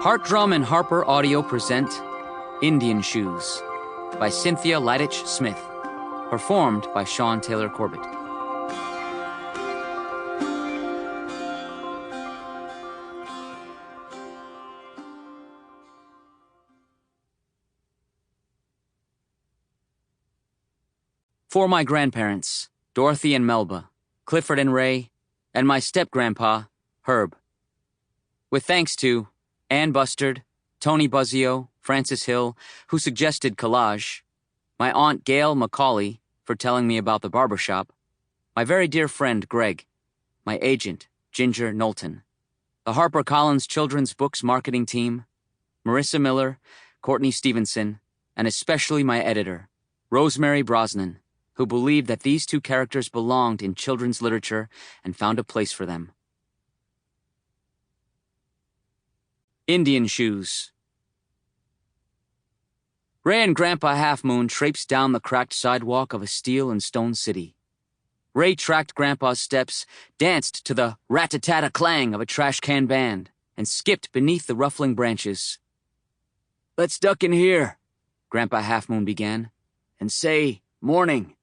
Heartdrum and Harper Audio present Indian Shoes by Cynthia Leitich Smith, performed by Shaun Taylor-Corbett. For my grandparents, Dorothy and Melba, Clifford and Ray, and my step-grandpa, Herb. With thanks to Ann Bustard, Tony Buzzio, Francis Hill, who suggested collage, my aunt Gail Macaulay for telling me about the barbershop, my very dear friend Greg, my agent Ginger Knowlton, the HarperCollins Children's Books marketing team, Marissa Miller, Courtney Stevenson, and especially my editor, Rosemary Brosnan, who believed that these two characters belonged in children's literature and found a place for them. Indian Shoes. Ray and Grampa Halfmoon traipsed down the cracked sidewalk of a steel and stone city. Ray tracked Grandpa's steps, danced to the rat-a-tat-a-clang of a trash can band, and skipped beneath the ruffling branches. "Let's duck in here," Grampa Halfmoon began, "and say morning."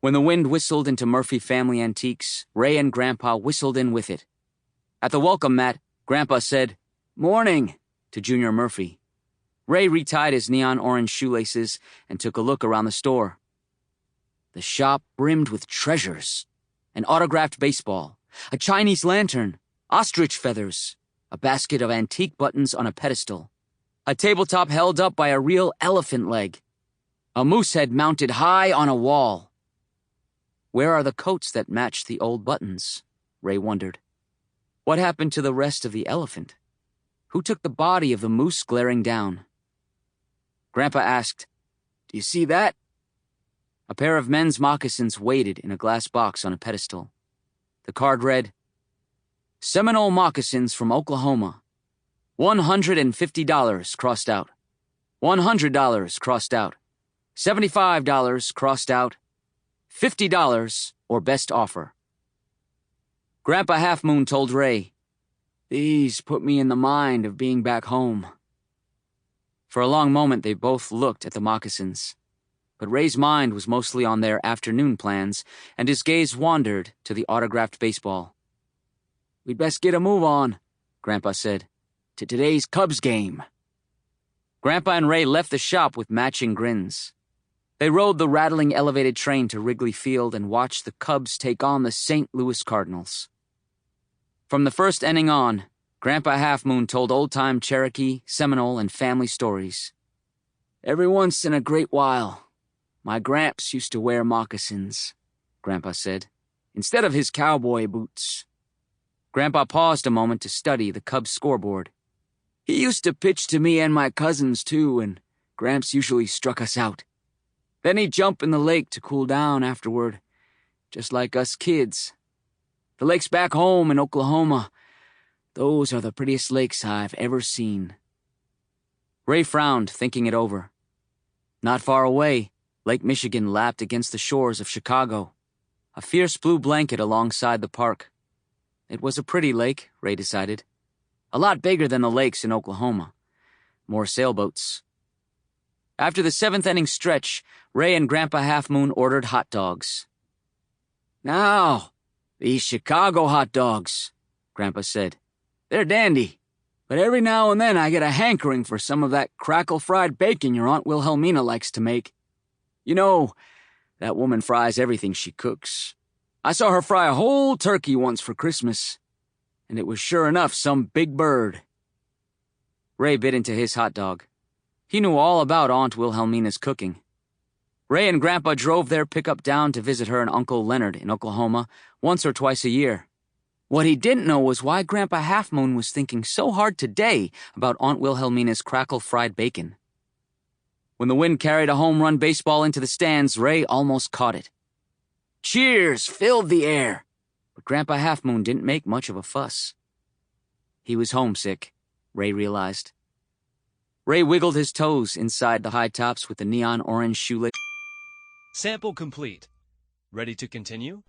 When the wind whistled into Murphy Family Antiques, Ray and Grandpa whistled in with it. At the welcome mat, Grandpa said, "Morning," to Junior Murphy. Ray retied his neon orange shoelaces and took a look around the store. The shop brimmed with treasures: an autographed baseball, a Chinese lantern, ostrich feathers, a basket of antique buttons on a pedestal, a tabletop held up by a real elephant leg, a moose head mounted high on a wall. Where are the coats that matched the old buttons? Ray wondered. What happened to the rest of the elephant? Who took the body of the moose glaring down? Grandpa asked, "Do you see that?" A pair of men's moccasins waited in a glass box on a pedestal. The card read, "Seminole moccasins from Oklahoma. $150 crossed out. $100 crossed out. $75 crossed out. $50 or best offer." Grampa Halfmoon told Ray, "These put me in the mind of being back home." For a long moment they both looked at the moccasins, but Ray's mind was mostly on their afternoon plans, and his gaze wandered to the autographed baseball. "We'd best get a move on," Grandpa said, "to today's Cubs game." Grandpa and Ray left the shop with matching grins. They rode the rattling elevated train to Wrigley Field and watched the Cubs take on the St. Louis Cardinals. From the first inning on, Grampa Halfmoon told old-time Cherokee-Seminole and family stories. "Every once in a great while, my Gramps used to wear moccasins," Grandpa said, "instead of his cowboy boots." Grandpa paused a moment to study the Cubs scoreboard. "He used to pitch to me and my cousins, too, and Gramps usually struck us out. Then he'd jump in the lake to cool down afterward, just like us kids. The lakes back home in Oklahoma, those are the prettiest lakes I've ever seen." Ray frowned, thinking it over. Not far away, Lake Michigan lapped against the shores of Chicago, a fierce blue blanket alongside the park. It was a pretty lake, Ray decided. A lot bigger than the lakes in Oklahoma. More sailboats. After the seventh-inning stretch, Ray and Grampa Halfmoon ordered hot dogs. "Now, these Chicago hot dogs," Grandpa said. "They're dandy, but every now and then I get a hankering for some of that crackle-fried bacon your Aunt Wilhelmina likes to make. You know, that woman fries everything she cooks. I saw her fry a whole turkey once for Christmas, and it was sure enough some big bird." Ray bit into his hot dog. He knew all about Aunt Wilhelmina's cooking. Ray and Grandpa drove their pickup down to visit her and Uncle Leonard in Oklahoma once or twice a year. What he didn't know was why Grampa Halfmoon was thinking so hard today about Aunt Wilhelmina's crackle-fried bacon. When the wind carried a home run baseball into the stands, Ray almost caught it. Cheers filled the air, but Grampa Halfmoon didn't make much of a fuss. He was homesick, Ray realized. Ray wiggled his toes inside the high tops with the neon orange shoelace. Sample complete. Ready to continue?